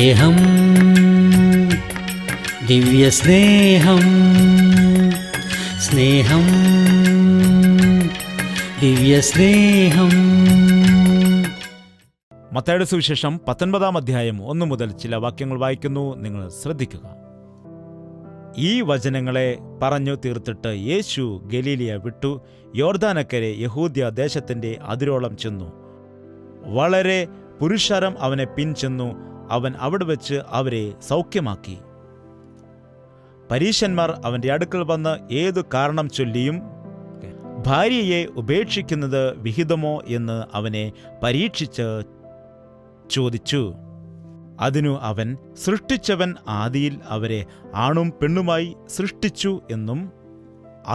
സ്നേഹം, ദിവ്യസ്നേഹം, സ്നേഹം, ദിവ്യസ്നേഹം. മത്തായിയുടെ സുവിശേഷം 19 അധ്യായം 1 മുതൽ ചില വാക്യങ്ങൾ വായിക്കുന്നു. നിങ്ങൾ ശ്രദ്ധിക്കുക. ഈ വചനങ്ങളെ പറഞ്ഞു തീർത്തിട്ട് യേശു ഗലീലിയ വിട്ടു യോർദാനക്കരെ യഹൂദ്യ ദേശത്തിന്റെ അതിരോളം ചെന്നു. വളരെ പുരുഷാരം അവനെ പിൻചെന്നു. അവൻ അവിടെ വെച്ച് അവരെ സൗഖ്യമാക്കി. പരീശന്മാർ അവന്റെ അടുക്കൽ വന്ന് ഏതു കാരണം ചൊല്ലിയും ഭാര്യയെ ഉപേക്ഷിക്കുന്നത് വിഹിതമോ എന്ന് അവനെ പരീക്ഷിച്ച് ചോദിച്ചു. അതിനു അവൻ, സൃഷ്ടിച്ചവൻ ആദിയിൽ അവരെ ആണും പെണ്ണുമായി സൃഷ്ടിച്ചു എന്നും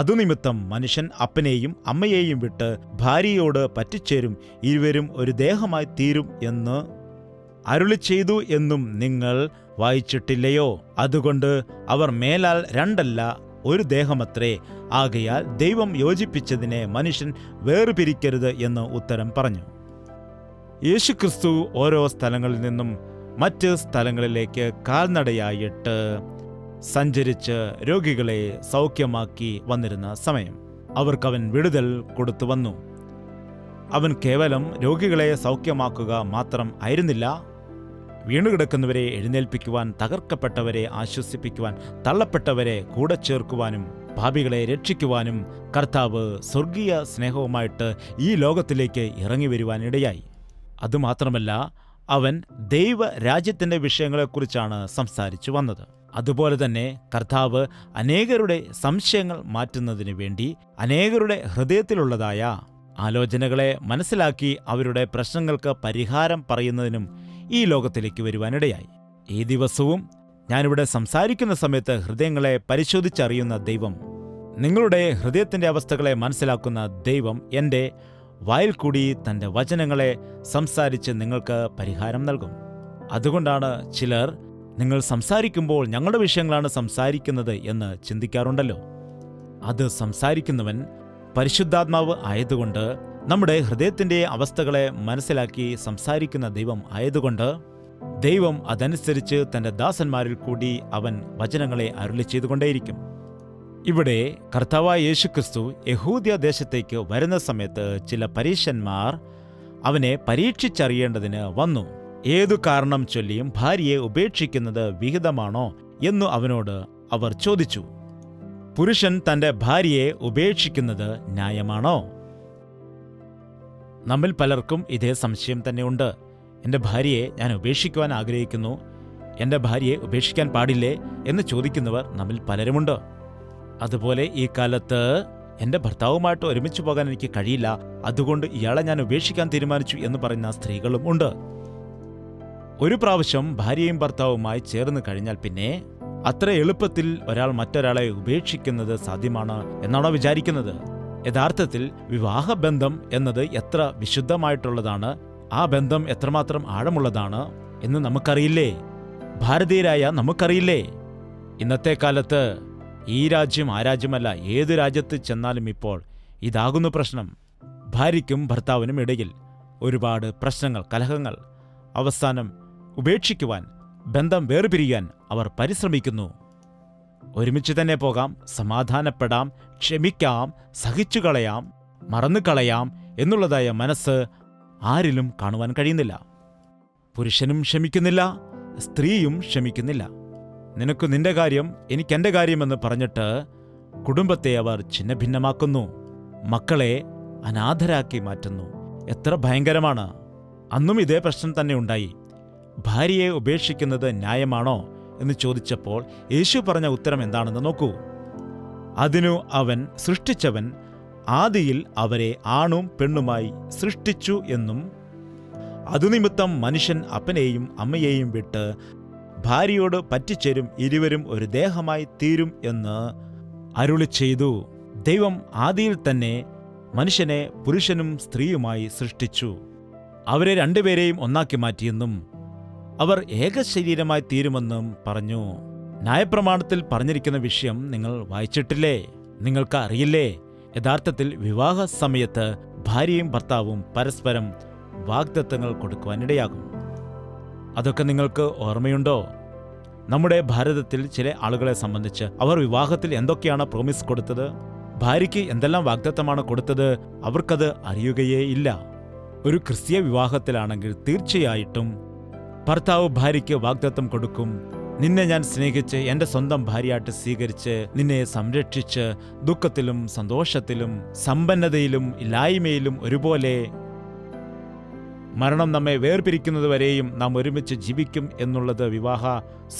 അതുനിമിത്തം മനുഷ്യൻ അപ്പനെയും അമ്മയെയും വിട്ട് ഭാര്യയോട് പറ്റിച്ചേരും, ഇരുവരും ഒരു ദേഹമായി തീരും എന്ന് അരുളിച്ചെയ്തു എന്നും നിങ്ങൾ വായിച്ചിട്ടില്ലയോ? അതുകൊണ്ട് അവർ മേലാൽ രണ്ടല്ല ഒരു ദേഹമത്രേ. ആകയാൽ ദൈവം യോജിപ്പിച്ചതിനെ മനുഷ്യൻ വേർപിരിക്കരുത് എന്ന് ഉത്തരം പറഞ്ഞു. യേശുക്രിസ്തു ഓരോ സ്ഥലങ്ങളിൽ നിന്നും മറ്റ് സ്ഥലങ്ങളിലേക്ക് കാൽനടയായിട്ട് സഞ്ചരിച്ച് രോഗികളെ സൗഖ്യമാക്കി വന്നിരുന്ന സമയം അവർക്കവൻ വിടുതൽ കൊടുത്തു വന്നു. അവൻ കേവലം രോഗികളെ സൗഖ്യമാക്കുക മാത്രം ആയിരുന്നില്ല, വീണുകിടക്കുന്നവരെ എഴുന്നേൽപ്പിക്കുവാൻ, തകർക്കപ്പെട്ടവരെ ആശ്വസിപ്പിക്കുവാൻ, തള്ളപ്പെട്ടവരെ കൂടെ ചേർക്കുവാനും, പാപികളെ രക്ഷിക്കുവാനും കർത്താവ് സ്വർഗീയ സ്നേഹവുമായിട്ട് ഈ ലോകത്തിലേക്ക് ഇറങ്ങി വരുവാനിടയായി. അതുമാത്രമല്ല, അവൻ ദൈവരാജ്യത്തിൻ്റെ വിഷയങ്ങളെക്കുറിച്ചാണ് സംസാരിച്ചു വന്നത്. അതുപോലെ തന്നെ കർത്താവ് അനേകരുടെ സംശയങ്ങൾ മാറ്റുന്നതിന് വേണ്ടി അനേകരുടെ ഹൃദയത്തിലുള്ളതായ ആലോചനകളെ മനസ്സിലാക്കി അവരുടെ പ്രശ്നങ്ങൾക്ക് പരിഹാരം പറയുന്നതിനും ഈ ലോകത്തിലേക്ക് വരുവാനിടയായി. ഈ ദിവസവും ഞാനിവിടെ സംസാരിക്കുന്ന സമയത്ത് ഹൃദയങ്ങളെ പരിശോധിച്ചറിയുന്ന ദൈവം, നിങ്ങളുടെ ഹൃദയത്തിൻ്റെ അവസ്ഥകളെ മനസ്സിലാക്കുന്ന ദൈവം എൻ്റെ വായിൽ കൂടി തൻ്റെ വചനങ്ങളെ സംസാരിച്ച് നിങ്ങൾക്ക് പരിഹാരം നൽകും. അതുകൊണ്ടാണ് ചിലർ നിങ്ങൾ സംസാരിക്കുമ്പോൾ ഞങ്ങളുടെ വിഷയങ്ങളാണ് സംസാരിക്കുന്നത് എന്ന് ചിന്തിക്കാറുണ്ടല്ലോ. അത് സംസാരിക്കുന്നവൻ പരിശുദ്ധാത്മാവ് ആയതുകൊണ്ട്, നമ്മുടെ ഹൃദയത്തിൻ്റെ അവസ്ഥകളെ മനസ്സിലാക്കി സംസാരിക്കുന്ന ദൈവം ആയതുകൊണ്ട്, ദൈവം അതനുസരിച്ച് തൻ്റെ ദാസന്മാരിൽ കൂടി അവൻ വചനങ്ങളെ അരുളി ചെയ്തുകൊണ്ടേയിരിക്കും. ഇവിടെ കർത്താവായ യേശുക്രിസ്തു യഹൂദ്യ ദേശത്തേക്ക് വരുന്ന സമയത്ത് ചില പരീശന്മാർ അവനെ പരീക്ഷിച്ചറിയേണ്ടതിന് വന്നു. ഏതു കാരണം ചൊല്ലിയും ഭാര്യയെ ഉപേക്ഷിക്കുന്നത് വിഹിതമാണോ എന്നു അവനോട് അവർ ചോദിച്ചു. പുരുഷൻ തൻ്റെ ഭാര്യയെ ഉപേക്ഷിക്കുന്നത് ന്യായമാണോ? നമ്മിൽ പലർക്കും ഇതേ സംശയം തന്നെയുണ്ട്. എൻ്റെ ഭാര്യയെ ഞാൻ ഉപേക്ഷിക്കുവാൻ ആഗ്രഹിക്കുന്നു, എൻ്റെ ഭാര്യയെ ഉപേക്ഷിക്കാൻ പാടില്ലേ എന്ന് ചോദിക്കുന്നവർ നമ്മിൽ പലരുമുണ്ട്. അതുപോലെ ഈ കാലത്ത് എൻ്റെ ഭർത്താവുമായിട്ട് ഒരുമിച്ച് പോകാൻ എനിക്ക് കഴിയില്ല, അതുകൊണ്ട് ഇയാളെ ഞാൻ ഉപേക്ഷിക്കാൻ തീരുമാനിച്ചു എന്ന് പറയുന്ന സ്ത്രീകളും ഉണ്ട്. ഒരു പ്രാവശ്യം ഭാര്യയും ഭർത്താവുമായി ചേർന്ന് കഴിഞ്ഞാൽ പിന്നെ അത്ര എളുപ്പത്തിൽ ഒരാൾ മറ്റൊരാളെ ഉപേക്ഷിക്കുന്നത് സാധ്യമാണ് എന്നാണോ വിചാരിക്കുന്നത്? യഥാർത്ഥത്തിൽ വിവാഹബന്ധം എന്നത് എത്ര വിശുദ്ധമായിട്ടുള്ളതാണ്, ആ ബന്ധം എത്രമാത്രം ആഴമുള്ളതാണ് എന്ന് നമുക്കറിയില്ലേ? ഭാരതീയരായ നമുക്കറിയില്ലേ? ഇന്നത്തെ കാലത്ത് ഈ രാജ്യം ആ രാജ്യമല്ല, ഏതു രാജ്യത്ത് ചെന്നാലും ഇപ്പോൾ ഇതാകുന്നു പ്രശ്നം. ഭാര്യയ്ക്കും ഭർത്താവിനും ഇടയിൽ ഒരുപാട് പ്രശ്നങ്ങൾ, കലഹങ്ങൾ. അവസാനം ഉപേക്ഷിക്കുവാൻ, ബന്ധം വേർപിരിയാൻ അവർ പരിശ്രമിക്കുന്നു. ഒരുമിച്ച് തന്നെ പോകാം, സമാധാനപ്പെടാം, ക്ഷമിക്കാം, സഹിച്ചുകളയാം, മറന്നുകളയാം എന്നുള്ളതായ മനസ്സ് ആരിലും കാണുവാൻ കഴിയുന്നില്ല. പുരുഷനും ക്ഷമിക്കുന്നില്ല, സ്ത്രീയും ക്ഷമിക്കുന്നില്ല. നിനക്ക് നിന്റെ കാര്യം, എനിക്കെൻ്റെ കാര്യമെന്ന് പറഞ്ഞിട്ട് കുടുംബത്തെ അവർ ഛിന്നഭിന്നമാക്കുന്നു, മക്കളെ അനാഥരാക്കി മാറ്റുന്നു. എത്ര ഭയങ്കരമാണ്! അന്നും ഇതേ പ്രശ്നം തന്നെ ഉണ്ടായി. ഭാര്യയെ ഉപേക്ഷിക്കുന്നത് ന്യായമാണോ എന്ന് ചോദിച്ചപ്പോൾ യേശു പറഞ്ഞ ഉത്തരം എന്താണെന്ന് നോക്കൂ. അതിനു അവൻ, സൃഷ്ടിച്ചവൻ ആദിയിൽ അവരെ ആണും പെണ്ണുമായി സൃഷ്ടിച്ചു എന്നും അതുനിമിത്തം മനുഷ്യൻ അപ്പനെയും അമ്മയെയും വിട്ട് ഭാര്യയോട് പറ്റിച്ചേരും, ഇരുവരും ഒരു ദേഹമായി തീരും എന്ന് അരുളി ചെയ്തു. ദൈവം ആദിയിൽ തന്നെ മനുഷ്യനെ പുരുഷനും സ്ത്രീയുമായി സൃഷ്ടിച്ചു. അവരെ രണ്ടുപേരെയും ഒന്നാക്കി മാറ്റിയെന്നും അവർ ഏകശരീരമായി തീരുമെന്നും പറഞ്ഞു. ന്യായപ്രമാണത്തിൽ പറഞ്ഞിരിക്കുന്ന വിഷയം നിങ്ങൾ വായിച്ചിട്ടില്ലേ? നിങ്ങൾക്ക് അറിയില്ലേ? യഥാർത്ഥത്തിൽ വിവാഹ സമയത്ത് ഭാര്യയും ഭർത്താവും പരസ്പരം വാഗ്ദത്തങ്ങൾ കൊടുക്കുവാനിടയാകും. അതൊക്കെ നിങ്ങൾക്ക് ഓർമ്മയുണ്ടോ? നമ്മുടെ ഭാരതത്തിൽ ചില ആളുകളെ സംബന്ധിച്ച് അവർ വിവാഹത്തിൽ എന്തൊക്കെയാണ് പ്രോമിസ് കൊടുത്തത്, ഭാര്യയ്ക്ക് എന്തെല്ലാം വാഗ്ദത്തമാണ് കൊടുത്തത്, അവർക്കത് അറിയുകയേ ഇല്ല. ഒരു ക്രിസ്തീയ വിവാഹത്തിലാണെങ്കിൽ തീർച്ചയായിട്ടും ഭർത്താവ് ഭാര്യയ്ക്ക് വാഗ്ദത്തം കൊടുക്കും. നിന്നെ ഞാൻ സ്നേഹിച്ച് എൻ്റെ സ്വന്തം ഭാര്യയായിട്ട് സ്വീകരിച്ച് നിന്നെ സംരക്ഷിച്ച് ദുഃഖത്തിലും സന്തോഷത്തിലും സമ്പന്നതയിലും ഇല്ലായ്മയിലും ഒരുപോലെ മരണം നമ്മെ വേർപിരിക്കുന്നതുവരെയും നാം ഒരുമിച്ച് ജീവിക്കും എന്നുള്ളത് വിവാഹ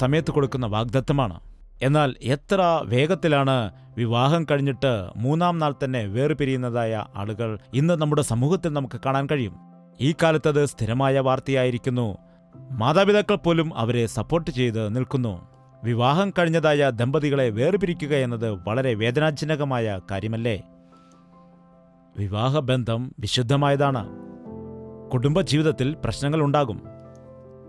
സമയത്ത് കൊടുക്കുന്ന വാഗ്ദത്തമാണ്. എന്നാൽ എത്ര വേഗത്തിലാണ് വിവാഹം കഴിഞ്ഞിട്ട് 3-ാം നാൾ തന്നെ വേർപിരിയുന്നതായ ആളുകൾ ഇന്ന് നമ്മുടെ സമൂഹത്തിൽ നമുക്ക് കാണാൻ കഴിയും. ഈ കാലത്തത് സ്ഥിരമായ വാർത്തയായിരിക്കുന്നു. മാതാപിതാക്കൾ പോലും അവരെ സപ്പോർട്ട് ചെയ്ത് നിൽക്കുന്നു. വിവാഹം കഴിഞ്ഞതായ ദമ്പതികളെ വേർപിരിക്കുക എന്നത് വളരെ വേദനാജനകമായ കാര്യമല്ലേ? വിവാഹബന്ധം വിശുദ്ധമായതാണ്. കുടുംബജീവിതത്തിൽ പ്രശ്നങ്ങൾ ഉണ്ടാകും.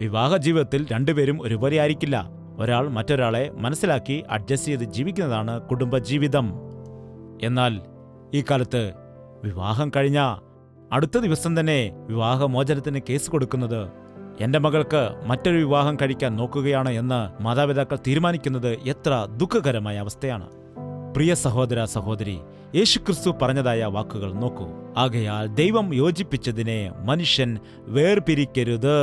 വിവാഹ ജീവിതത്തിൽ രണ്ടുപേരും ഒരുപോലെ ആയിരിക്കില്ല. ഒരാൾ മറ്റൊരാളെ മനസ്സിലാക്കി അഡ്ജസ്റ്റ് ചെയ്ത് ജീവിക്കുന്നതാണ് കുടുംബജീവിതം. എന്നാൽ ഈ കാലത്ത് വിവാഹം കഴിഞ്ഞ അടുത്ത ദിവസം തന്നെ വിവാഹമോചനത്തിന് കേസ് കൊടുക്കുന്നത്, എൻ്റെ മകൾക്ക് മറ്റൊരു വിവാഹം കഴിക്കാൻ നോക്കുകയാണ് എന്ന് മാതാപിതാക്കൾ തീരുമാനിക്കുന്നത് എത്ര ദുഃഖകരമായ അവസ്ഥയാണ്. പ്രിയ സഹോദര സഹോദരി, യേശുക്രിസ്തു പറഞ്ഞതായ വാക്കുകൾ നോക്കൂ. ആകയാൽ ദൈവം യോജിപ്പിച്ചതിനെ മനുഷ്യൻ വേർപിരിക്കരുത്.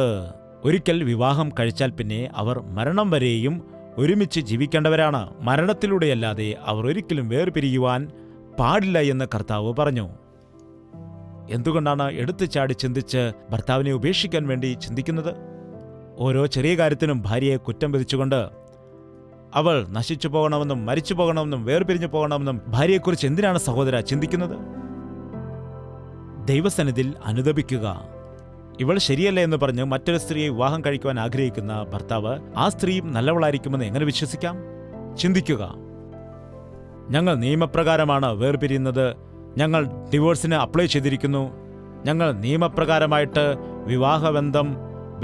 ഒരിക്കൽ വിവാഹം കഴിച്ചാൽ പിന്നെ അവർ മരണം വരെയും ഒരുമിച്ച് ജീവിക്കേണ്ടവരാണ്. മരണത്തിലൂടെയല്ലാതെ അവർ ഒരിക്കലും വേർപിരിയുവാൻ പാടില്ല എന്ന് കർത്താവ് പറഞ്ഞു. എന്തുകൊണ്ടാണ് എടുത്തു ചാടി ചിന്തിച്ച് ഭർത്താവിനെ ഉപേക്ഷിക്കാൻ വേണ്ടി ചിന്തിക്കുന്നത്? ഓരോ ചെറിയ കാര്യത്തിനും ഭാര്യയെ കുറ്റം വിധിച്ചുകൊണ്ട് അവൾ നശിച്ചു പോകണമെന്നും മരിച്ചു പോകണമെന്നും വേർപിരിഞ്ഞു പോകണമെന്നും ഭാര്യയെക്കുറിച്ച് എന്തിനാണ് സഹോദര ചിന്തിക്കുന്നത്? ദൈവസന്നിധിയിൽ അനുതപിക്കുക. ഇവൾ ശരിയല്ല എന്ന് പറഞ്ഞ് മറ്റൊരു സ്ത്രീയെ വിവാഹം കഴിക്കുവാൻ ആഗ്രഹിക്കുന്ന ഭർത്താവ് ആ സ്ത്രീയും നല്ലവളായിരിക്കുമെന്ന് എങ്ങനെ വിശ്വസിക്കാം? ചിന്തിക്കുക. ഞങ്ങൾ നിയമപ്രകാരമാണ് വേർപിരിയുന്നത്, ഞങ്ങൾ ഡിവോഴ്സിന് അപ്ലൈ ചെയ്തിരിക്കുന്നു, ഞങ്ങൾ നിയമപ്രകാരമായിട്ട് വിവാഹബന്ധം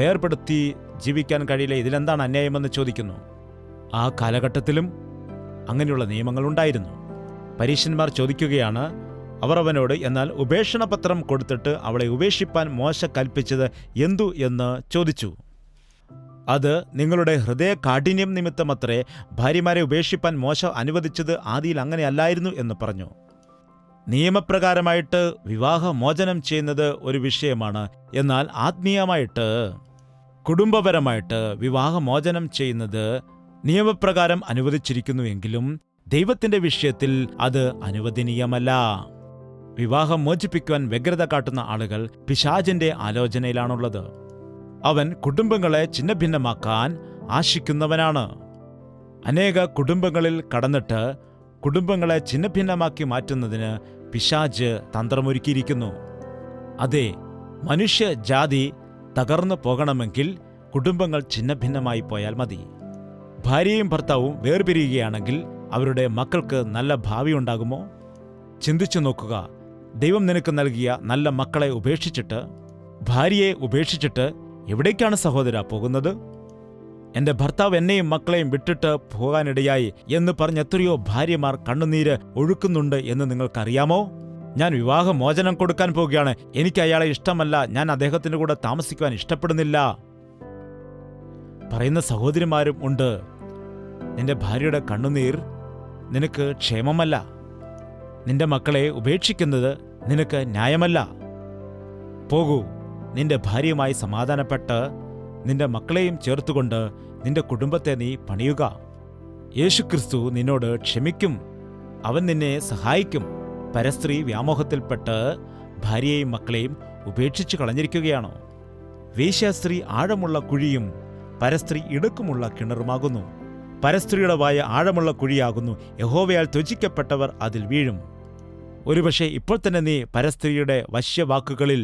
വേർപെടുത്തി ജീവിക്കാൻ കഴിയില്ല, ഇതിലെന്താണ് അന്യായമെന്ന് ചോദിക്കുന്നു. ആ കാലഘട്ടത്തിലും അങ്ങനെയുള്ള നിയമങ്ങളുണ്ടായിരുന്നു. പരീശന്മാർ ചോദിക്കുകയാണ് അവർ അവനോട്, എന്നാൽ ഉപേക്ഷണപത്രം കൊടുത്തിട്ട് അവളെ ഉപേക്ഷിപ്പാൻ മോശ കൽപ്പിച്ചത് എന്തു എന്ന് ചോദിച്ചു. അത് നിങ്ങളുടെ ഹൃദയ കാഠിന്യം നിമിത്തമത്രേ ഭാര്യമാരെ ഉപേക്ഷിപ്പാൻ മോശ അനുവദിച്ചത്, ആദിയിൽ അങ്ങനെയല്ലായിരുന്നു എന്ന് പറഞ്ഞു. നിയമപ്രകാരമായിട്ട് വിവാഹമോചനം ചെയ്യുന്നത് ഒരു വിഷയമാണ്. എന്നാൽ ആത്മീയമായിട്ട് കുടുംബപരമായിട്ട് വിവാഹമോചനം ചെയ്യുന്നത് നിയമപ്രകാരം അനുവദിച്ചിരിക്കുന്നുവെങ്കിലും ദൈവത്തിന്റെ വിഷയത്തിൽ അത് അനുവദനീയമല്ല. വിവാഹം മോചിപ്പിക്കുവാൻ വ്യഗ്രത കാട്ടുന്ന ആളുകൾ പിശാചിന്റെ ആലോചനയിലാണുള്ളത്. അവൻ കുടുംബങ്ങളെ ഛിന്നഭിന്നമാക്കാൻ ആശിക്കുന്നവനാണ്. അനേക കുടുംബങ്ങളിൽ കടന്നിട്ട് കുടുംബങ്ങളെ ഛിന്നഭിന്നമാക്കി മാറ്റുന്നതിന് പിശാച് തന്ത്രമൊരുക്കിയിരിക്കുന്നു. അതെ, മനുഷ്യജാതി തകർന്നു പോകണമെങ്കിൽ കുടുംബങ്ങൾ ഛിന്നഭിന്നമായി പോയാൽ മതി. ഭാര്യയും ഭർത്താവും വേർപിരിയുകയാണെങ്കിൽ അവരുടെ മക്കൾക്ക് നല്ല ഭാവി ഉണ്ടാകുമോ? ചിന്തിച്ചു നോക്കുക. ദൈവം നിനക്ക് നൽകിയ നല്ല മക്കളെ ഉപേക്ഷിച്ചിട്ട്, ഭാര്യയെ ഉപേക്ഷിച്ചിട്ട് എവിടേക്കാണ് സഹോദര പോകുന്നത്? എൻ്റെ ഭർത്താവ് എന്നെയും മക്കളെയും വിട്ടിട്ട് പോകാനിടയായി എന്ന് പറഞ്ഞ് എത്രയോ ഭാര്യമാർ കണ്ണുനീര് ഒഴുക്കുന്നുണ്ട് എന്ന് നിങ്ങൾക്കറിയാമോ? ഞാൻ വിവാഹമോചനം കൊടുക്കാൻ പോവുകയാണ്, എനിക്ക് അയാളെ ഇഷ്ടമല്ല, ഞാൻ അദ്ദേഹത്തിൻ്റെ കൂടെ താമസിക്കുവാൻ ഇഷ്ടപ്പെടുന്നില്ല പറയുന്ന സഹോദരിമാരും ഉണ്ട്. നിന്റെ ഭാര്യയുടെ കണ്ണുനീർ നിനക്ക് ക്ഷേമമല്ല. നിന്റെ മക്കളെ ഉപേക്ഷിക്കുന്നത് നിനക്ക് ന്യായമല്ല. പോകൂ, നിന്റെ ഭാര്യയുമായി സമാധാനപ്പെട്ട് നിന്റെ മക്കളെയും ചേർത്തുകൊണ്ട് നിന്റെ കുടുംബത്തെ നീ പണിയുക. യേശുക്രിസ്തു നിന്നോട് ക്ഷമിക്കും, അവൻ നിന്നെ സഹായിക്കും. പരസ്ത്രീ വ്യാമോഹത്തിൽപ്പെട്ട് ഭാര്യയെയും മക്കളെയും ഉപേക്ഷിച്ചു കളഞ്ഞിരിക്കുകയാണോ? വേശ്യാസ്ത്രീ ആഴമുള്ള കുഴിയും പരസ്ത്രീ ഇടുക്കുമുള്ള കിണറുമാകുന്നു. പരസ്ത്രീയുടെ വായ ആഴമുള്ള കുഴിയാകുന്നു, യഹോവയാൽ ത്യജിക്കപ്പെട്ടവർ അതിൽ വീഴും. ഒരുപക്ഷെ ഇപ്പോൾ തന്നെ നീ പരസ്ത്രീയുടെ വശ്യവാക്കുകളിൽ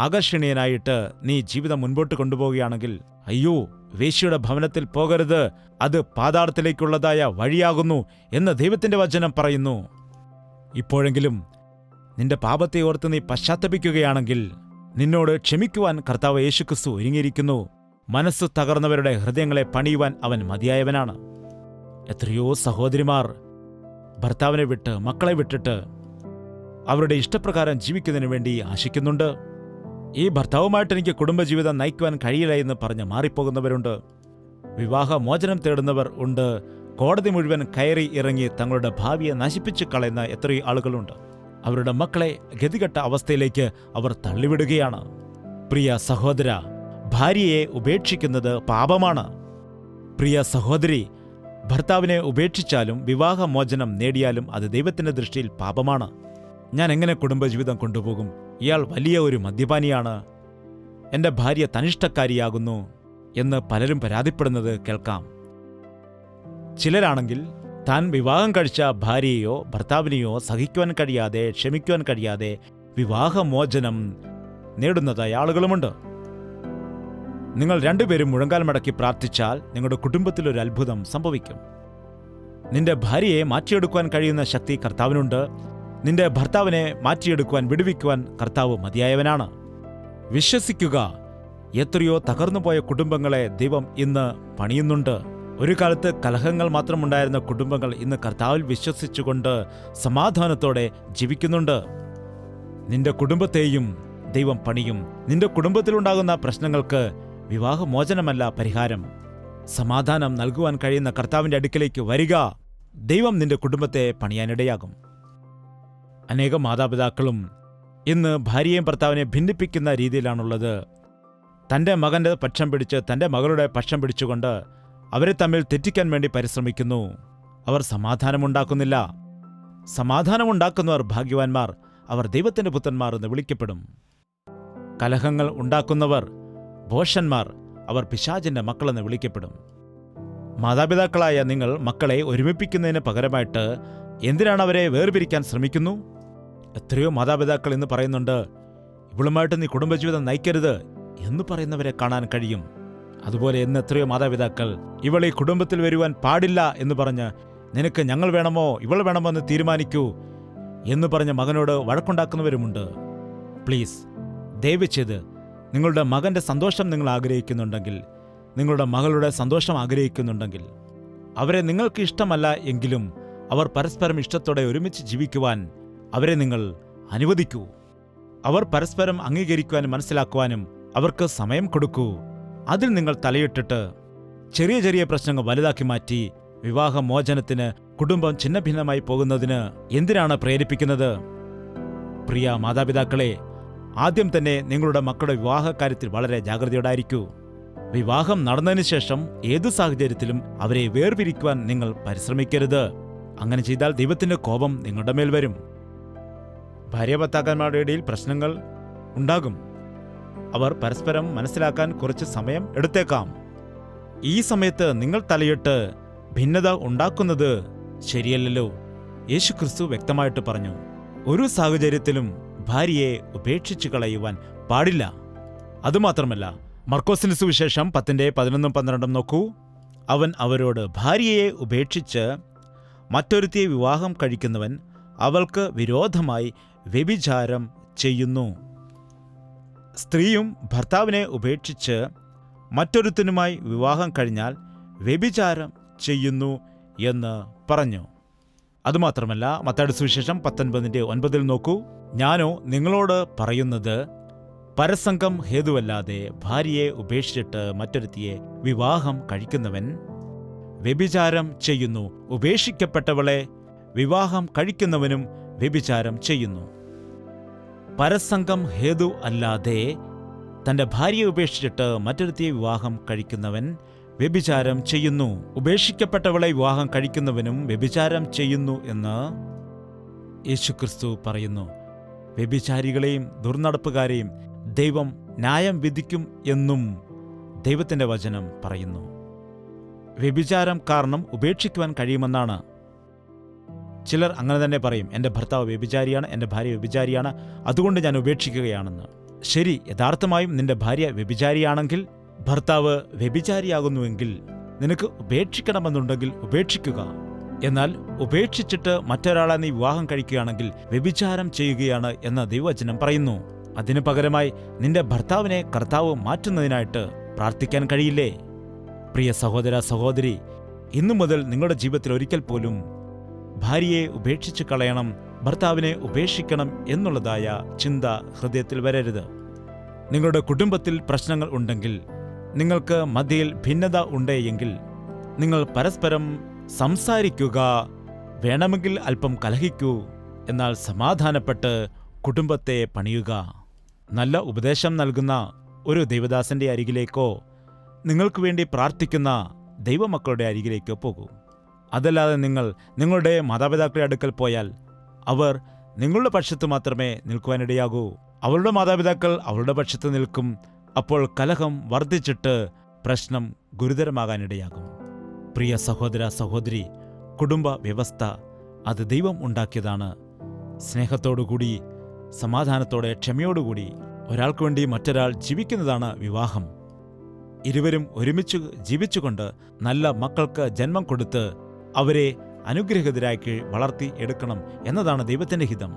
ആകർഷണീയനായിട്ട് നീ ജീവിതം മുൻപോട്ട് കൊണ്ടുപോവുകയാണെങ്കിൽ, അയ്യോ, വേശ്യയുടെ ഭവനത്തിൽ പോകരുത്, അത് പാതാളത്തിലേക്കുള്ളതായ വഴിയാകുന്നു എന്ന് ദൈവത്തിന്റെ വചനം പറയുന്നു. ഇപ്പോഴെങ്കിലും നിന്റെ പാപത്തെ ഓർത്ത് നീ പശ്ചാത്തപിക്കുകയാണെങ്കിൽ നിന്നോട് ക്ഷമിക്കുവാൻ കർത്താവ് യേശുക്രിസ്തു ഒരുങ്ങിയിരിക്കുന്നു. മനസ്സ് തകർന്നവരുടെ ഹൃദയങ്ങളെ പണിയുവാൻ അവൻ മതിയായവനാണ്. എത്രയോ സഹോദരിമാർ ഭർത്താവിനെ വിട്ട് മക്കളെ വിട്ടിട്ട് അവരുടെ ഇഷ്ടപ്രകാരം ജീവിക്കുന്നതിന് വേണ്ടി ആശിക്കുന്നുണ്ട്. ഈ ഭർത്താവുമായിട്ട് എനിക്ക് കുടുംബജീവിതം നയിക്കുവാൻ കഴിയില്ല എന്ന് പറഞ്ഞ് മാറിപ്പോകുന്നവരുണ്ട്. വിവാഹമോചനം തേടുന്നവർ ഉണ്ട്. കോടതി മുഴുവൻ കയറി ഇറങ്ങി തങ്ങളുടെ ഭാവിയെ നശിപ്പിച്ചു കളയുന്ന എത്രയോ ആളുകളുണ്ട്. അവരുടെ മക്കളെ ഗതികെട്ട അവസ്ഥയിലേക്ക് അവർ തള്ളിവിടുകയാണ്. പ്രിയ സഹോദര, ഭാര്യയെ ഉപേക്ഷിക്കുന്നത് പാപമാണ്. പ്രിയ സഹോദരി, ഭർത്താവിനെ ഉപേക്ഷിച്ചാലും വിവാഹമോചനം നേടിയാലും അത് ദൈവത്തിന്റെ ദൃഷ്ടിയിൽ പാപമാണ്. ഞാൻ എങ്ങനെ കുടുംബജീവിതം കൊണ്ടുപോകും? ഇയാൾ വലിയ ഒരു മദ്യപാനിയാണ്, എൻ്റെ ഭാര്യ തനിഷ്ടക്കാരിയാകുന്നു എന്ന് പലരും പരാതിപ്പെടുന്നത് കേൾക്കാം. ചിലരാണെങ്കിൽ താൻ വിവാഹം കഴിച്ച ഭാര്യയെയോ ഭർത്താവിനെയോ സഹിക്കുവാൻ കഴിയാതെ, ക്ഷമിക്കുവാൻ കഴിയാതെ വിവാഹമോചനം നേടുന്നതായ ആളുകളുമുണ്ട്. നിങ്ങൾ രണ്ടുപേരും മുഴങ്കാൽ മടക്കി പ്രാർത്ഥിച്ചാൽ നിങ്ങളുടെ കുടുംബത്തിലൊരു അത്ഭുതം സംഭവിക്കും. നിന്റെ ഭാര്യയെ മാറ്റിയെടുക്കുവാൻ കഴിയുന്ന ശക്തി കർത്താവിനുണ്ട്. നിന്റെ ഭർത്താവിനെ മാറ്റിയെടുക്കുവാൻ, വിടുവിക്കുവാൻ കർത്താവ് മതിയായവനാണ്. വിശ്വസിക്കുക, എത്രയോ തകർന്നുപോയ കുടുംബങ്ങളെ ദൈവം ഇന്ന് പണിയുന്നുണ്ട്. ഒരു കാലത്ത് കലഹങ്ങൾ മാത്രമുണ്ടായിരുന്ന കുടുംബങ്ങൾ ഇന്ന് കർത്താവിൽ വിശ്വസിച്ചുകൊണ്ട് സമാധാനത്തോടെ ജീവിക്കുന്നുണ്ട്. നിന്റെ കുടുംബത്തെയും ദൈവം പണിയും. നിന്റെ കുടുംബത്തിലുണ്ടാകുന്ന പ്രശ്നങ്ങൾക്ക് വിവാഹമോചനമല്ല പരിഹാരം. സമാധാനം നൽകുവാൻ കഴിയുന്ന കർത്താവിൻ്റെ അടുക്കിലേക്ക് വരിക. ദൈവം നിന്റെ കുടുംബത്തെ പണിയാനിടയാകും. അനേകം മാതാപിതാക്കളും ഇന്ന് ഭാര്യയെയും ഭർത്താവിനെ ഭിന്നിപ്പിക്കുന്ന രീതിയിലാണുള്ളത്. തൻ്റെ മകൻ്റെ പക്ഷം പിടിച്ച്, തൻ്റെ മകളുടെ പക്ഷം പിടിച്ചുകൊണ്ട് അവരെ തമ്മിൽ തെറ്റിക്കാൻ വേണ്ടി പരിശ്രമിക്കുന്നു. അവർ സമാധാനമുണ്ടാക്കുന്നില്ല. സമാധാനമുണ്ടാക്കുന്നവർ ഭാഗ്യവാന്മാർ, അവർ ദൈവത്തിൻ്റെ പുത്രന്മാർ എന്ന് വിളിക്കപ്പെടും. കലഹങ്ങൾ ഉണ്ടാക്കുന്നവർ ഭോഷന്മാർ, അവർ പിശാചിന്റെ മക്കളെന്ന് വിളിക്കപ്പെടും. മാതാപിതാക്കളായ നിങ്ങൾ മക്കളെ ഒരുമിപ്പിക്കുന്നതിന് പകരമായിട്ട് എന്തിനാണ് അവരെ വേർപിരിക്കാൻ ശ്രമിക്കുന്നു? എത്രയോ മാതാപിതാക്കൾ ഇന്ന് പറയുന്നുണ്ട്, ഇവളുമായിട്ട് നീ കുടുംബജീവിതം നയിക്കരുത് എന്ന് പറയുന്നവരെ കാണാൻ കഴിയും. അതുപോലെ ഇന്ന് എത്രയോ മാതാപിതാക്കൾ ഇവൾ ഈ കുടുംബത്തിൽ വരുവാൻ പാടില്ല എന്ന് പറഞ്ഞ്, നിനക്ക് ഞങ്ങൾ വേണമോ ഇവൾ വേണമോ എന്ന് തീരുമാനിക്കൂ എന്ന് പറഞ്ഞ് മകനോട് വഴക്കുണ്ടാക്കുന്നവരുമുണ്ട്. പ്ലീസ്, ദയവ് ചെയ്ത് നിങ്ങളുടെ മകൻ്റെ സന്തോഷം നിങ്ങൾ ആഗ്രഹിക്കുന്നുണ്ടെങ്കിൽ, നിങ്ങളുടെ മകളുടെ സന്തോഷം ആഗ്രഹിക്കുന്നുണ്ടെങ്കിൽ, അവരെ നിങ്ങൾക്ക് ഇഷ്ടമല്ല എങ്കിലും അവർ പരസ്പരം ഇഷ്ടത്തോടെ ഒരുമിച്ച് ജീവിക്കുവാൻ അവരെ നിങ്ങൾ അനുവദിക്കൂ. അവർ പരസ്പരം അംഗീകരിക്കുവാനും മനസ്സിലാക്കുവാനും അവർക്ക് സമയം കൊടുക്കൂ. അതിൽ നിങ്ങൾ തലയിട്ടിട്ട് ചെറിയ ചെറിയ പ്രശ്നങ്ങൾ വലുതാക്കി മാറ്റി വിവാഹമോചനത്തിന്, കുടുംബം ഛിന്നഭിന്നമായി പോകുന്നതിന് എന്തിനാണ് പ്രേരിപ്പിക്കുന്നത്? പ്രിയ മാതാപിതാക്കളെ, ആദ്യം തന്നെ നിങ്ങളുടെ മക്കളുടെ വിവാഹകാര്യത്തിൽ വളരെ ജാഗ്രതയോടായിരിക്കൂ. വിവാഹം നടന്നതിന് ശേഷം ഏതു സാഹചര്യത്തിലും അവരെ വേർപിരിക്കുവാൻ നിങ്ങൾ പരിശ്രമിക്കരുത്. അങ്ങനെ ചെയ്താൽ ദൈവത്തിന്റെ കോപം നിങ്ങളുടെ മേൽ വരും. ഭാര്യാഭർത്താക്കന്മാരുടെ ഇടയിൽ പ്രശ്നങ്ങൾ ഉണ്ടാകും. അവർ പരസ്പരം മനസ്സിലാക്കാൻ കുറച്ച് സമയം എടുത്തേക്കാം. ഈ സമയത്ത് നിങ്ങൾ തലയിട്ട് ഭിന്നത ഉണ്ടാക്കുന്നത് ശരിയല്ലല്ലോ. യേശുക്രിസ്തു വ്യക്തമായിട്ട് പറഞ്ഞു, ഒരു സാഹചര്യത്തിലും ഭാര്യയെ ഉപേക്ഷിച്ചു കളയുവാൻ പാടില്ല. അതുമാത്രമല്ല, മർക്കോസിന്റെ സുവിശേഷം 10:11-12 നോക്കൂ. അവൻ അവരോട്, ഭാര്യയെ ഉപേക്ഷിച്ച് മറ്റൊരുത്തിയെ വിവാഹം കഴിക്കുന്നവൻ അവൾക്ക് വിരോധമായി വ്യഭിചാരം ചെയ്യുന്നു. സ്ത്രീയും ഭർത്താവിനെ ഉപേക്ഷിച്ച് മറ്റൊരുത്തനുമായി വിവാഹം കഴിഞ്ഞാൽ വ്യഭിചാരം ചെയ്യുന്നു എന്ന് പറഞ്ഞു. അതുമാത്രമല്ല, മത്തായിയുടെ സുവിശേഷം 19:9 നോക്കൂ. ഞാനോ നിങ്ങളോട് പറയുന്നത്, പരസംഗം ഹേതുവല്ലാതെ ഭാര്യയെ ഉപേക്ഷിച്ചിട്ട് മറ്റൊരുത്തിയെ വിവാഹം കഴിക്കുന്നവൻ വ്യഭിചാരം ചെയ്യുന്നു. ഉപേക്ഷിക്കപ്പെട്ടവളെ വിവാഹം കഴിക്കുന്നവനും വ്യഭിചാരം ചെയ്യുന്നു. പരസംഗം ഹേതു അല്ലാതെ തൻ്റെ ഭാര്യയെ ഉപേക്ഷിച്ചിട്ട് മറ്റൊരുത്തിയെ വിവാഹം കഴിക്കുന്നവൻ വ്യഭിചാരം ചെയ്യുന്നു. ഉപേക്ഷിക്കപ്പെട്ടവളെ വിവാഹം കഴിക്കുന്നവനും വ്യഭിചാരം ചെയ്യുന്നു എന്ന് യേശുക്രിസ്തു പറയുന്നു. വ്യഭിചാരികളെയും ദുർനടപ്പുകാരെയും ദൈവം ന്യായം വിധിക്കും എന്നും ദൈവത്തിൻ്റെ വചനം പറയുന്നു. വ്യഭിചാരം കാരണം ഉപേക്ഷിക്കുവാൻ കഴിയുമെന്നാണ്. ചിലർ അങ്ങനെ തന്നെ പറയും, എൻ്റെ ഭർത്താവ് വ്യഭിചാരിയാണ്, എൻ്റെ ഭാര്യ വ്യഭിചാരിയാണ്, അതുകൊണ്ട് ഞാൻ ഉപേക്ഷിക്കുകയാണെന്ന്. ശരി, യഥാർത്ഥമായും നിന്റെ ഭാര്യ വ്യഭിചാരിയാണെങ്കിൽ, ഭർത്താവ് വ്യഭിചാരിയാകുന്നുവെങ്കിൽ നിനക്ക് ഉപേക്ഷിക്കണമെന്നുണ്ടെങ്കിൽ ഉപേക്ഷിക്കുക. എന്നാൽ ഉപേക്ഷിച്ചിട്ട് മറ്റൊരാളെ നീ വിവാഹം കഴിക്കുകയാണെങ്കിൽ വ്യഭിചാരം ചെയ്യുകയാണ് എന്ന് ദൈവവചനം പറയുന്നു. അതിനു പകരമായി നിന്റെ ഭർത്താവിനെ കർത്താവ് മാറ്റുന്നതിനായിട്ട് പ്രാർത്ഥിക്കാൻ കഴിയില്ലേ? പ്രിയ സഹോദര സഹോദരി, ഇന്നു മുതൽ നിങ്ങളുടെ ജീവിതത്തിൽ ഒരിക്കൽ പോലും ഭാര്യയെ ഉപേക്ഷിച്ച് കളയണം, ഭർത്താവിനെ ഉപേക്ഷിക്കണം എന്നുള്ളതായ ചിന്ത ഹൃദയത്തിൽ വരരുത്. നിങ്ങളുടെ കുടുംബത്തിൽ പ്രശ്നങ്ങൾ ഉണ്ടെങ്കിൽ, നിങ്ങൾക്ക് മധ്യയിൽ ഭിന്നത ഉണ്ടെങ്കിൽ നിങ്ങൾ പരസ്പരം സംസാരിക്കുക, വേണമെങ്കിൽ അല്പം കലഹിക്കൂ, എന്നാൽ സമാധാനപ്പെട്ട് കുടുംബത്തെ പണിയുക. നല്ല ഉപദേശം നൽകുന്ന ഒരു ദൈവദാസന്റെ അരികിലേക്കോ നിങ്ങൾക്ക് വേണ്ടി പ്രാർത്ഥിക്കുന്ന ദൈവമക്കളുടെ അരികിലേക്കോ പോകൂ. അതല്ലാതെ നിങ്ങൾ നിങ്ങളുടെ മാതാപിതാക്കളുടെ അടുക്കൽ പോയാൽ അവർ നിങ്ങളുടെ പക്ഷത്ത് മാത്രമേ നിൽക്കുവാനിടയാകൂ. അവരുടെ മാതാപിതാക്കൾ അവരുടെ പക്ഷത്ത് നിൽക്കും. അപ്പോൾ കലഹം വർദ്ധിച്ചിട്ട് പ്രശ്നം ഗുരുതരമാകാനിടയാകും. പ്രിയ സഹോദര സഹോദരി, കുടുംബ വ്യവസ്ഥ അത് ദൈവം ഉണ്ടാക്കിയതാണ്. സ്നേഹത്തോടുകൂടി, സമാധാനത്തോടെ, ക്ഷമയോടുകൂടി ഒരാൾക്ക് വേണ്ടി മറ്റൊരാൾ ജീവിക്കുന്നതാണ് വിവാഹം. ഇരുവരും ഒരുമിച്ച് ജീവിച്ചുകൊണ്ട് നല്ല മക്കൾക്ക് ജന്മം കൊടുത്ത് അവരെ അനുഗ്രഹിതരാക്കി വളർത്തി എടുക്കണം എന്നതാണ് ദൈവത്തിന്റെ ഹിതം.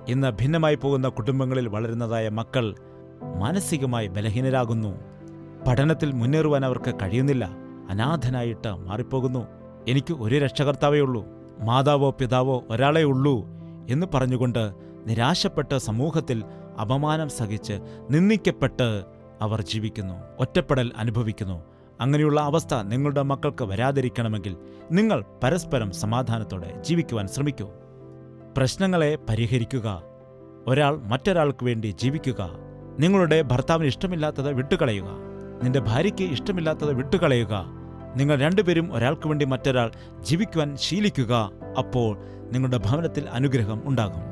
ഇന്ന് ഭിന്നമായി പോകുന്ന കുടുംബങ്ങളിൽ വളരുന്നതായ മക്കൾ മാനസികമായി ബലഹീനരാകുന്നു. പഠനത്തിൽ മുന്നേറുവാൻ അവർക്ക് കഴിയുന്നില്ല. അനാഥനായിട്ട് മാറിപ്പോകുന്നു. എനിക്ക് ഒരു രക്ഷകർത്താവേ ഉള്ളൂ, മാതാവോ പിതാവോ ഒരാളേ ഉള്ളൂ എന്ന് പറഞ്ഞുകൊണ്ട് നിരാശപ്പെട്ട് സമൂഹത്തിൽ അപമാനം സഹിച്ച് നിന്ദിക്കപ്പെട്ട് അവർ ജീവിക്കുന്നു, ഒറ്റപ്പെടൽ അനുഭവിക്കുന്നു. അങ്ങനെയുള്ള അവസ്ഥ നിങ്ങളുടെ മക്കൾക്ക് വരാതിരിക്കണമെങ്കിൽ നിങ്ങൾ പരസ്പരം സമാധാനത്തോടെ ജീവിക്കുവാൻ ശ്രമിക്കൂ. പ്രശ്നങ്ങളെ പരിഹരിക്കുക. ഒരാൾ മറ്റൊരാൾക്ക് വേണ്ടി ജീവിക്കുക. നിങ്ങളുടെ ഭർത്താവിന് ഇഷ്ടമില്ലാത്തത് വിട്ടുകളയുക. നിന്റെ ഭാര്യയ്ക്ക് ഇഷ്ടമില്ലാത്തത് വിട്ടുകളയുക. നിങ്ങൾ രണ്ടുപേരും ഒരാൾക്ക് വേണ്ടി മറ്റൊരാൾ ജീവിക്കുവാൻ ശീലിക്കുക. അപ്പോൾ നിങ്ങളുടെ ഭവനത്തിൽ അനുഗ്രഹം ഉണ്ടാകും.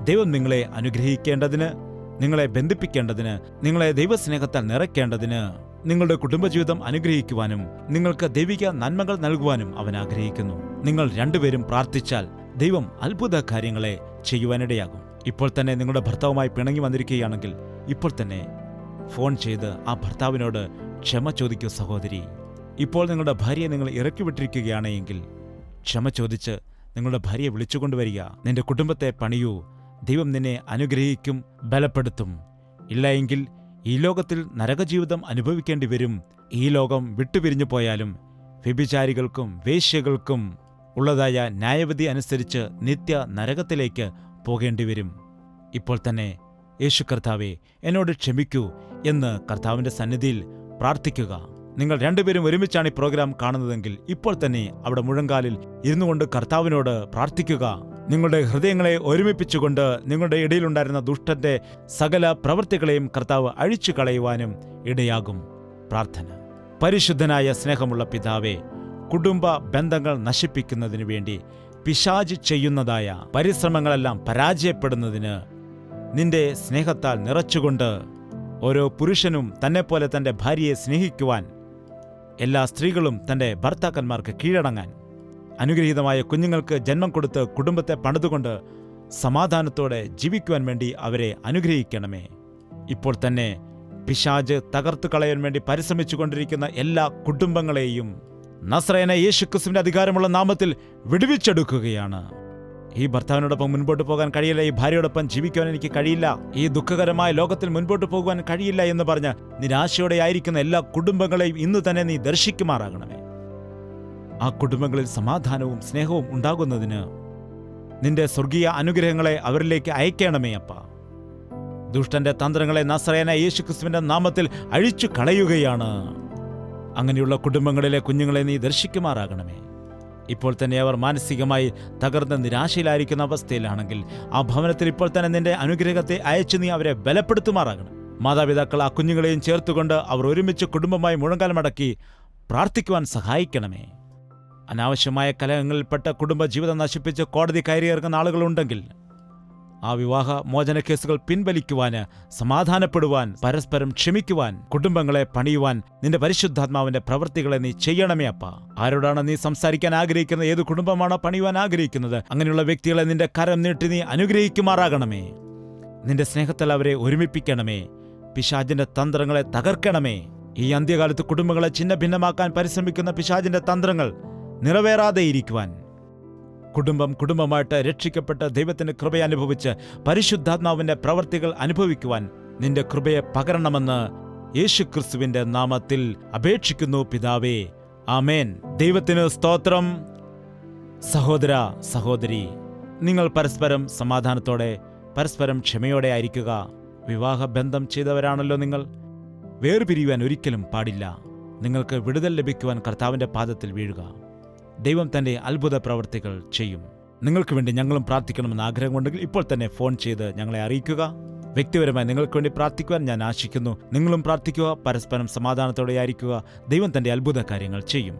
ദൈവം നിങ്ങളെ അനുഗ്രഹിക്കേണ്ടതിന്, നിങ്ങളെ ബന്ധിപ്പിക്കേണ്ടതിന്, നിങ്ങളെ ദൈവസ്നേഹത്താൽ നിറയ്ക്കേണ്ടതിന്, നിങ്ങളുടെ കുടുംബജീവിതം അനുഗ്രഹിക്കുവാനും നിങ്ങൾക്ക് ദൈവിക നന്മകൾ നൽകുവാനും അവൻ ആഗ്രഹിക്കുന്നു. നിങ്ങൾ രണ്ടുപേരും പ്രാർത്ഥിച്ചാൽ ദൈവം അത്ഭുത കാര്യങ്ങളെ ചെയ്യുവാനിടയാകും. ഇപ്പോൾ തന്നെ നിങ്ങളുടെ ഭർത്താവുമായി പിണങ്ങി വന്നിരിക്കുകയാണെങ്കിൽ ഇപ്പോൾ തന്നെ ഫോൺ ചെയ്ത് ആ ഭർത്താവിനോട് ക്ഷമ ചോദിക്കൂ സഹോദരി. ഇപ്പോൾ നിങ്ങളുടെ ഭാര്യയെ നിങ്ങൾ ഇറക്കി വിട്ടിരിക്കുകയാണെങ്കിൽ ക്ഷമ ചോദിച്ച് നിങ്ങളുടെ ഭാര്യയെ വിളിച്ചുകൊണ്ടുവരിക. നിന്റെ കുടുംബത്തെ പണിയൂ. ദൈവം നിന്നെ അനുഗ്രഹിക്കും, ബലപ്പെടുത്തും. ഇല്ലായെങ്കിൽ ഈ ലോകത്തിൽ നരകജീവിതം അനുഭവിക്കേണ്ടി വരും. ഈ ലോകം വിട്ടുപിരിഞ്ഞു പോയാലും വ്യഭിചാരികൾക്കും വേശ്യകൾക്കും ഉള്ളതായ ന്യായവിധി അനുസരിച്ച് നിത്യ നരകത്തിലേക്ക് പോകേണ്ടി വരും. ഇപ്പോൾ തന്നെ യേശു കർത്താവേ, എന്നോട് ക്ഷമിക്കൂ എന്ന് കർത്താവിൻ്റെ സന്നിധിയിൽ പ്രാർത്ഥിക്കുക. നിങ്ങൾ രണ്ടുപേരും ഒരുമിച്ചാണ് ഈ പ്രോഗ്രാം കാണുന്നതെങ്കിൽ ഇപ്പോൾ തന്നെ അവിടെ മുഴങ്കാലിൽ ഇരുന്നുകൊണ്ട് കർത്താവിനോട് പ്രാർത്ഥിക്കുക. നിങ്ങളുടെ ഹൃദയങ്ങളെ ഒരുമിപ്പിച്ചുകൊണ്ട് നിങ്ങളുടെ ഇടയിലുണ്ടായിരുന്ന ദുഷ്ടന്റെ സകല പ്രവൃത്തികളെയും കർത്താവ് അഴിച്ചു കളയുവാനും ഇടയാകും. പ്രാർത്ഥന. പരിശുദ്ധനായ സ്നേഹമുള്ള പിതാവേ, കുടുംബ ബന്ധങ്ങൾ നശിപ്പിക്കുന്നതിനു വേണ്ടി പിശാച് ചെയ്യുന്നതായ പരിശ്രമങ്ങളെല്ലാം പരാജയപ്പെടുന്നതിന് നിന്റെ സ്നേഹത്താൽ നിറച്ചുകൊണ്ട് ഓരോ പുരുഷനും തന്നെപ്പോലെ തന്റെ ഭാര്യയെ സ്നേഹിക്കുവാൻ, എല്ലാ സ്ത്രീകളും തന്റെ ഭർത്താക്കന്മാർക്ക് കീഴടങ്ങാൻ, അനുഗ്രഹീതമായ കുഞ്ഞുങ്ങൾക്ക് ജന്മം കൊടുത്ത് കുടുംബത്തെ പണിതുകൊണ്ട് സമാധാനത്തോടെ ജീവിക്കുവാൻ വേണ്ടി അവരെ അനുഗ്രഹിക്കണമേ. ഇപ്പോൾ തന്നെ പിശാച് തകർത്തു കളയാൻ വേണ്ടി പരിശ്രമിച്ചുകൊണ്ടിരിക്കുന്ന എല്ലാ കുടുംബങ്ങളെയും നസ്രയനായ യേശുക്രിസ്തുവിന്റെ അധികാരമുള്ള നാമത്തിൽ വിടുവിച്ചെടുക്കുകയാണ്. ഈ ഭർത്താവിനോടൊപ്പം മുൻപോട്ട് പോകാൻ കഴിയില്ല, ഈ ഭാര്യയോടൊപ്പം ജീവിക്കുവാൻ എനിക്ക് കഴിയില്ല, ഈ ദുഃഖകരമായ ലോകത്തിൽ മുൻപോട്ട് പോകുവാൻ കഴിയില്ല എന്ന് പറഞ്ഞ് നിരാശയോടെ ആയിരിക്കുന്ന എല്ലാ കുടുംബങ്ങളെയും ഇന്ന് തന്നെ നീ ദർശിക്കുമാറാകണമേ. ആ കുടുംബങ്ങളിൽ സമാധാനവും സ്നേഹവും ഉണ്ടാകുന്നതിന് നിന്റെ സ്വർഗീയ അനുഗ്രഹങ്ങളെ അവരിലേക്ക് അയക്കണമേ അപ്പ. ദുഷ്ടന്റെ തന്ത്രങ്ങളെ നസ്രയനായ യേശുക്രിസ്തുവിന്റെ നാമത്തിൽ അഴിച്ചു കളയുകയാണ്. അങ്ങനെയുള്ള കുടുംബങ്ങളിലെ കുഞ്ഞുങ്ങളെ നീ ദർശിക്കുമാറാകണമേ. ഇപ്പോൾ തന്നെ അവർ മാനസികമായി തകർന്ന് നിരാശയിലായിരിക്കുന്ന അവസ്ഥയിലാണെങ്കിൽ ആ ഭവനത്തിൽ ഇപ്പോൾ തന്നെ നിന്റെ അനുഗ്രഹത്തെ അയച്ചു നീ അവരെ ബലപ്പെടുത്തുമാറാകണം. മാതാപിതാക്കൾ ആ കുഞ്ഞുങ്ങളെയും ചേർത്തുകൊണ്ട് അവർ ഒരുമിച്ച് കുടുംബമായി മുഴങ്കാലമടക്കി പ്രാർത്ഥിക്കുവാൻ സഹായിക്കണമേ. അനാവശ്യമായ കലഹങ്ങളിൽപ്പെട്ട കുടുംബജീവിതം നശിപ്പിച്ച് കോടതി കയറിയിറങ്ങുന്ന ആളുകളുണ്ടെങ്കിൽ ആ വിവാഹ മോചന കേസുകൾ പിൻവലിക്കുവാന്, സമാധാനപ്പെടുവാൻ, പരസ്പരം ക്ഷമിക്കുവാൻ, കുടുംബങ്ങളെ പണിയുവാൻ നിന്റെ പരിശുദ്ധാത്മാവിന്റെ പ്രവൃത്തികളെ നീ ചെയ്യണമേ അപ്പ. ആരോടാണ് നീ സംസാരിക്കാൻ ആഗ്രഹിക്കുന്നത്, ഏത് കുടുംബമാണോ പണിയുവാൻ ആഗ്രഹിക്കുന്നത്, അങ്ങനെയുള്ള വ്യക്തികളെ നിന്റെ കരം നീട്ടി നീ അനുഗ്രഹിക്കുമാറാകണമേ. നിന്റെ സ്നേഹത്തിൽ അവരെ ഒരുമിപ്പിക്കണമേ. പിശാചിന്റെ തന്ത്രങ്ങളെ തകർക്കണമേ. ഈ അന്ത്യകാലത്ത് കുടുംബങ്ങളെ ഛിന്ന ഭിന്നമാക്കാൻ പരിശ്രമിക്കുന്ന പിശാചിന്റെ തന്ത്രങ്ങൾ നിറവേറാതെയിരിക്കുവാൻ, കുടുംബമായിട്ട് രക്ഷിക്കപ്പെട്ട് ദൈവത്തിന്റെ കൃപയെ അനുഭവിച്ച് പരിശുദ്ധാത്മാവിന്റെ പ്രവർത്തികൾ അനുഭവിക്കുവാൻ നിന്റെ കൃപയെ പകരണമെന്ന് യേശുക്രിസ്തുവിന്റെ നാമത്തിൽ അപേക്ഷിക്കുന്നു പിതാവേ. ആമേൻ. ദൈവത്തിന് സ്തോത്രം. സഹോദര സഹോദരി, നിങ്ങൾ പരസ്പരം സമാധാനത്തോടെ, പരസ്പരം ക്ഷമയോടെ ആയിരിക്കുക. വിവാഹബന്ധം ചെയ്തവരാണല്ലോ നിങ്ങൾ. വേർപിരിയുവാൻ ഒരിക്കലും പാടില്ല. നിങ്ങൾക്ക് വിടുതൽ ലഭിക്കുവാൻ കർത്താവിൻ്റെ പാദത്തിൽ വീഴുക. ദൈവം തൻ്റെ അത്ഭുത പ്രവർത്തികൾ ചെയ്യും. നിങ്ങൾക്ക് വേണ്ടി ഞങ്ങളും പ്രാർത്ഥിക്കണമെന്ന് ആഗ്രഹമുണ്ടെങ്കിൽ ഇപ്പോൾ തന്നെ ഫോൺ ചെയ്ത് ഞങ്ങളെ അറിയിക്കുക. വ്യക്തിപരമായി നിങ്ങൾക്ക് വേണ്ടി പ്രാർത്ഥിക്കുവാൻ ഞാൻ ആശിക്കുന്നു. നിങ്ങളും പ്രാർത്ഥിക്കുക. പരസ്പരം സമാധാനത്തോടെ ആയിരിക്കുക. ദൈവം തൻ്റെ അത്ഭുത കാര്യങ്ങൾ ചെയ്യും.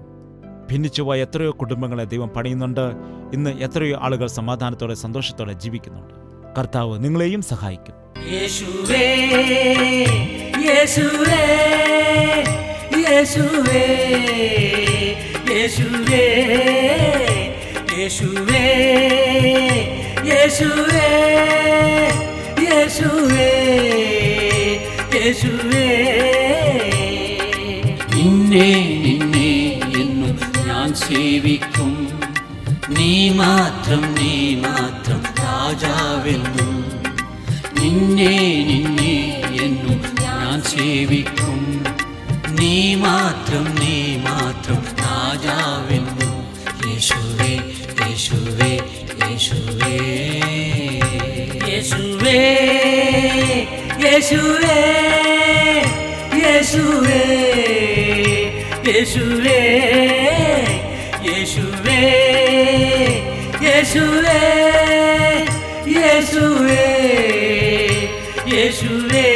ഭിന്നിച്ചുപോയ എത്രയോ കുടുംബങ്ങളെ ദൈവം പണിയുന്നുണ്ട്. ഇന്ന് എത്രയോ ആളുകൾ സമാധാനത്തോടെ സന്തോഷത്തോടെ ജീവിക്കുന്നുണ്ട്. കർത്താവ് നിങ്ങളെയും സഹായിക്കും. യേശുവേ യേശുവേ യേശുവേ യേശുവേ യേശുവേ യേശുവേ യേശുവേ യേശുവേ നിന്നെ നിന്നെ എന്നും ഞാൻ സേവിക്കും. നീ മാത്രം രാജാവെന്നും. നിന്നെ നിന്നെ എന്നും ഞാൻ സേവിക്കും. നീ മാത്രം രാജാവെന്നും. യേശുവേ യേശുവേ യേശുവേ യേശുവേ യേശുവേ യേശുവേ യേശുവേ യേശുവേ യേശുവേ യേശുവേ യേശുവേ